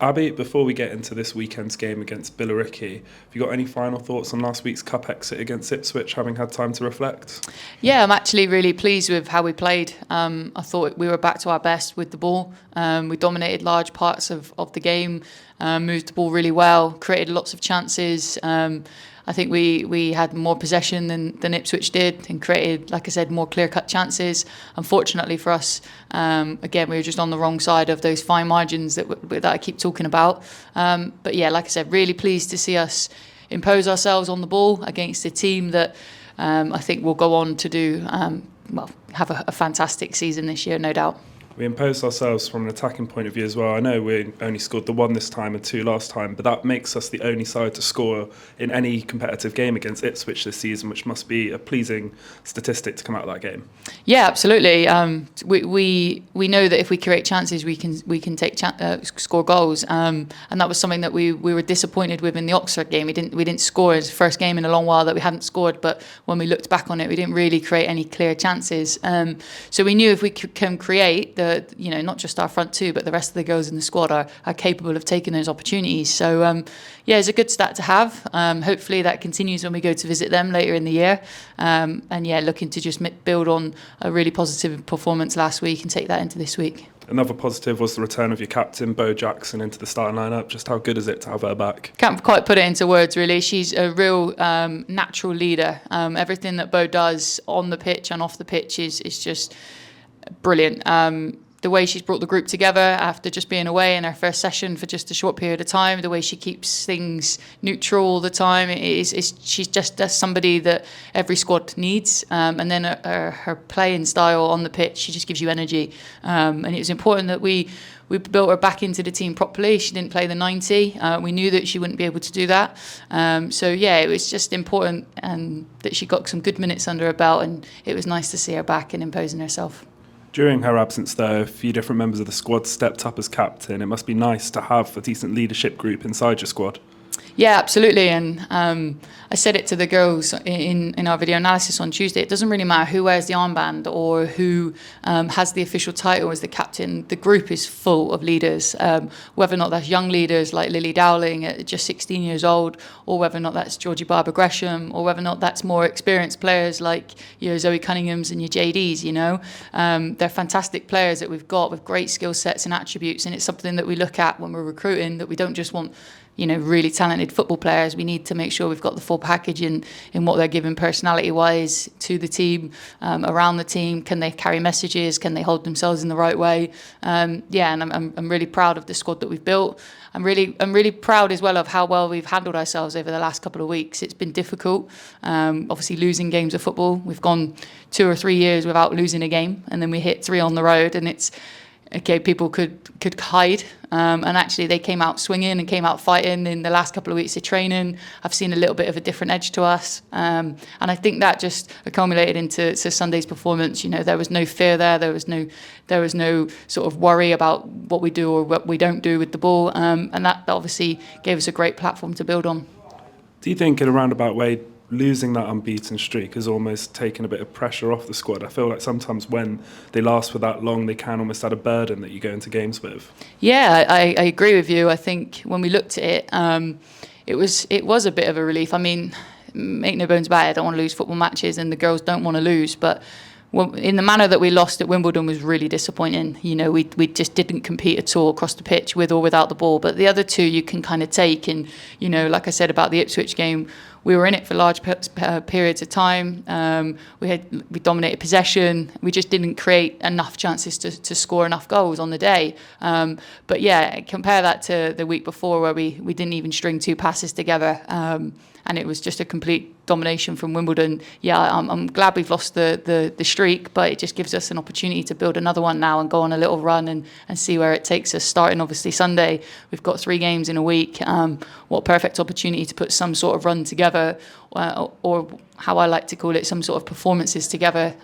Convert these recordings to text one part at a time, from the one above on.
Abbie, before we get into this weekend's game against Billericay, have you got any final thoughts on last week's cup exit against Ipswich, having had time to reflect? Yeah, I'm actually really pleased with how we played. I thought we were back to our best with the ball. We dominated large parts of the game, moved the ball really well, created lots of chances. I think we had more possession than Ipswich did and created, like I said, more clear-cut chances. Unfortunately for us, again, we were just on the wrong side of those fine margins that I keep talking about. But yeah, like I said, really pleased to see us impose ourselves on the ball against a team that I think will go on to do, have a fantastic season this year, no doubt. We imposed ourselves from an attacking point of view as well. I know we only scored the 1 this time and 2 last time, but that makes us the only side to score in any competitive game against Ipswich this season, which must be a pleasing statistic to come out of that game. Yeah, absolutely. We know that if we create chances, we can score goals, and that was something that we were disappointed with in the Oxford game. We didn't score. It's the first game in a long while that we hadn't scored, but when we looked back on it, we didn't really create any clear chances. So we knew if we can create not just our front two, but the rest of the girls in the squad are capable of taking those opportunities. So it's a good stat to have. Hopefully that continues when we go to visit them later in the year. Looking to just build on a really positive performance last week and take that into this week. Another positive was the return of your captain, Bo Jackson, into the starting lineup. Just how good is it to have her back? Can't quite put it into words, really. She's a real natural leader. Everything that Bo does on the pitch and off the pitch is just brilliant. The way she's brought the group together after just being away in her first session for just a short period of time, the way she keeps things neutral all the time, she's just somebody that every squad needs. And then her playing style on the pitch, she just gives you energy. And it was important that we built her back into the team properly. She didn't play the 90. We knew that she wouldn't be able to do that. It was just important that she got some good minutes under her belt, and it was nice to see her back and imposing herself. During her absence, though, a few different members of the squad stepped up as captain. It must be nice to have a decent leadership group inside your squad. Yeah, absolutely. And I said it to the girls in our video analysis on Tuesday. It doesn't really matter who wears the armband or who has the official title as the captain. The group is full of leaders, whether or not that's young leaders like Lily Dowling at just 16 years old, or whether or not that's Georgie Barber Gresham, or whether or not that's more experienced players like your Zoe Cunninghams and your JDs. They're fantastic players that we've got with great skill sets and attributes, and it's something that we look at when we're recruiting, that we don't just want really talented football players. We need to make sure we've got the full package in what they're giving personality-wise to the team, around the team. Can they carry messages? Can they hold themselves in the right way? And I'm really proud of the squad that we've built. I'm really proud as well of how well we've handled ourselves over the last couple of weeks. It's been difficult, obviously losing games of football. We've gone 2 or 3 years without losing a game, and then we hit 3 on the road, and it's okay, people could hide, and actually they came out swinging and came out fighting in the last couple of weeks of training. I've seen a little bit of a different edge to us, and I think that just accumulated into Sunday's performance. There was no fear there. There was no sort of worry about what we do or what we don't do with the ball, and that obviously gave us a great platform to build on. Do you think in a roundabout way, losing that unbeaten streak has almost taken a bit of pressure off the squad? I feel like sometimes when they last for that long, they can almost add a burden that you go into games with. Yeah, I agree with you. I think when we looked at it, it was a bit of a relief. I mean, make no bones about it, I don't want to lose football matches, and the girls don't want to lose, but in the manner that we lost at Wimbledon was really disappointing. We just didn't compete at all across the pitch with or without the ball. But the other two you can kind of take. And, like I said about the Ipswich game, we were in it for large periods of time. We dominated possession. We just didn't create enough chances to score enough goals on the day. But yeah, compare that to the week before where we didn't even string 2 passes together. And it was just a complete domination from Wimbledon. Yeah, I'm glad we've lost the streak, but it just gives us an opportunity to build another one now and go on a little run and see where it takes us. Starting obviously Sunday, we've got 3 games in a week. What perfect opportunity to put some sort of run together, or how I like to call it, some sort of performances together.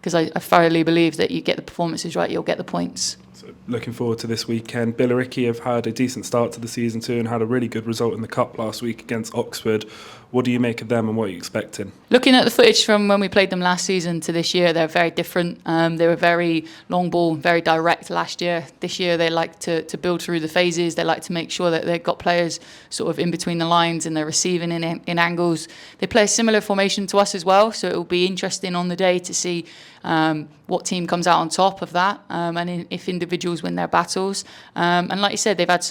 Because I thoroughly believe that you get the performances right, you'll get the points. So looking forward to this weekend. Billericay have had a decent start to the season too and had a really good result in the Cup last week against Oxford. What do you make of them and what are you expecting? Looking at the footage from when we played them last season to this year, they're very different. They were very long ball, very direct last year. This year they like to build through the phases. They like to make sure that they've got players sort of in between the lines and they're receiving in angles. They play a similar formation to us as well, so it will be interesting on the day to see what team comes out on top of that, and if individuals win their battles. And like you said, they've had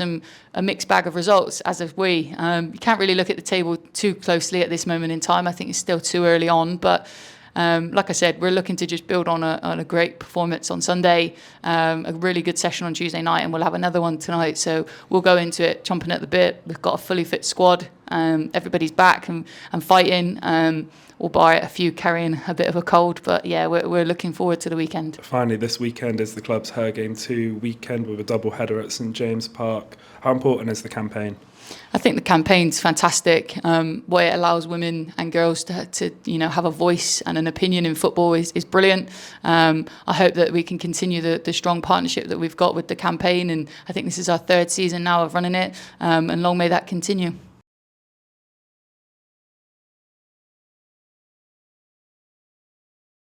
a mixed bag of results, as have we. You can't really look at the table too closely at this moment in time. I think it's still too early on, but like I said, we're looking to just build on a great performance on Sunday, a really good session on Tuesday night, and we'll have another one tonight. So we'll go into it chomping at the bit. We've got a fully fit squad. Everybody's back and fighting. Albeit a few carrying a bit of a cold, but yeah, we're looking forward to the weekend. Finally, this weekend is the club's Her Game 2 weekend with a double header at St James Park. How important is the campaign? I think the campaign's fantastic. What it allows women and girls to have a voice and an opinion in football is brilliant. I hope that we can continue the strong partnership that we've got with the campaign, and I think this is our third season now of running it, and long may that continue.